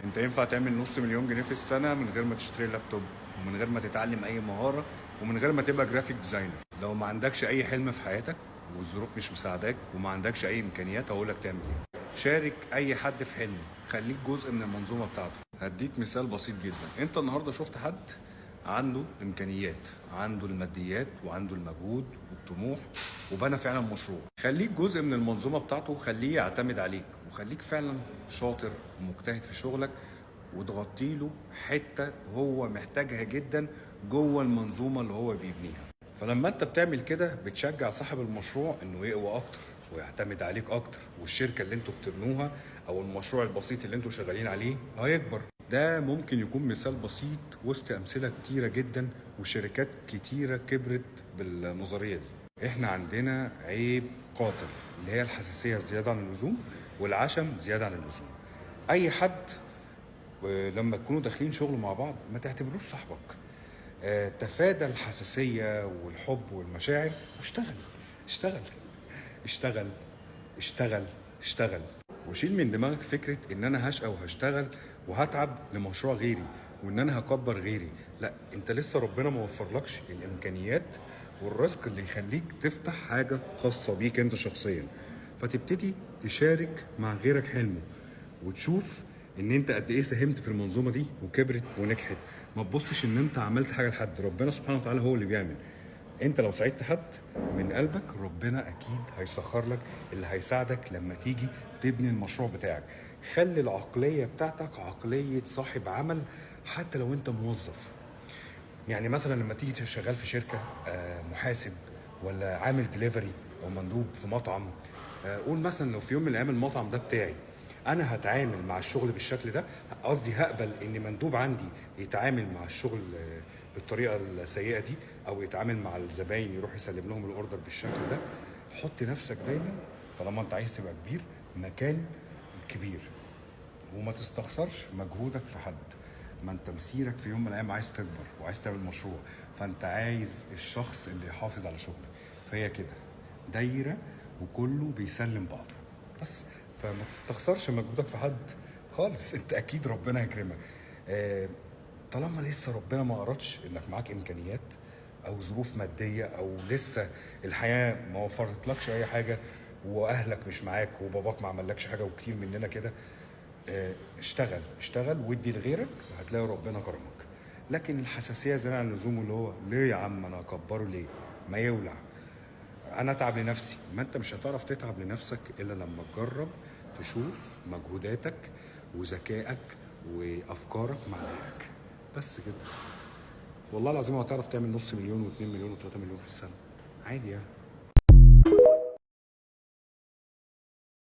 انت ينفع تعمل نص مليون جنيه في السنه من غير ما تشتري لابتوب، ومن غير ما تتعلم اي مهاره، ومن غير ما تبقى جرافيك ديزاينر. لو ما عندكش اي حلم في حياتك والظروف مش مساعداك وما عندكش اي امكانيات، هقولك تعمل ايه. شارك اي حد في حلمه، خليك جزء من المنظومه بتاعته. هديك مثال بسيط جدا. انت النهارده شفت حد عنده امكانيات، عنده الماديات وعنده المجهود والطموح، وبنى فعلا مشروع. خليك جزء من المنظومه بتاعته، وخليه يعتمد عليك، وخليك فعلا شاطر ومجتهد في شغلك، وتغطي له حته هو محتاجها جدا جوه المنظومه اللي هو بيبنيها. فلما انت بتعمل كده بتشجع صاحب المشروع انه يقوى اكتر ويعتمد عليك اكتر، والشركه اللي انتوا بتبنوها او المشروع البسيط اللي انتوا شغالين عليه هيكبر. ده ممكن يكون مثال بسيط وسط امثله كتيره جدا، وشركات كتيره كبرت بالنظريه دي. احنا عندنا عيب قاتل، اللي هي الحساسيه الزياده عن اللزوم والعشم زياده عن اللزوم. اي حد لما تكونوا داخلين شغل مع بعض ما تعتبروش صاحبك. تفادى الحساسية والحب والمشاعر واشتغل. اشتغل اشتغل اشتغل اشتغل، وشيل من دماغك فكرة ان انا هشقى وهشتغل وهتعب لمشروع غيري، وان انا هكبر غيري. لا، انت لسه ربنا ما وفرلكش الامكانيات والرزق اللي يخليك تفتح حاجة خاصة بيك انت شخصيا. فتبتدي تشارك مع غيرك حلمه، وتشوف ان انت قد ايه ساهمت في المنظومه دي وكبرت ونجحت. ما تبصش ان انت عملت حاجه لحد، ربنا سبحانه وتعالى هو اللي بيعمل. انت لو ساعدت حد من قلبك، ربنا اكيد هيسخر لك اللي هيساعدك لما تيجي تبني المشروع بتاعك. خلي العقليه بتاعتك عقليه صاحب عمل، حتى لو انت موظف. يعني مثلا لما تيجي شغال في شركه، محاسب ولا عامل دليفري او مندوب في مطعم، قول مثلا لو في يوم من الايام المطعم ده بتاعي، انا هتعامل مع الشغل بالشكل ده. قصدي هقبل ان مندوب عندي يتعامل مع الشغل بالطريقه السيئه دي، او يتعامل مع الزباين يروح يسلم لهم الاوردر بالشكل ده. حط نفسك دايما، طالما انت عايز تبقى كبير، مكان كبير، وما تستخسرش مجهودك في حد. ما انت مسيرك في يوم من الايام عايز تكبر وعايز تعمل مشروع، فانت عايز الشخص اللي يحافظ على شغلك. فهي كده دايره وكله بيسلم بعضه بس. فما تستخسرش مجهودك في حد خالص. انت اكيد ربنا هيكرمك. طالما لسه ربنا ما اردش انك معاك امكانيات او ظروف ماديه، او لسه الحياه ما وفرتلكش اي حاجه، واهلك مش معاك وباباك ما عملكش حاجه، وكتير مننا كده، اشتغل اشتغل وادي لغيرك، وهتلاقي ربنا كرمك. لكن الحساسيه زياده عن اللزوم، اللي هو ليه يا عم انا اكبره ليه؟ ما يولع. انا اتعب لنفسي. ما انت مش هتعرف تتعب لنفسك الا لما تجرب تشوف مجهوداتك وذكائك وافكارك مع غيرك. بس كده. والله العظيم هتعرف تعمل نص مليون و2 مليون و3 مليون في السنه عادي يعني.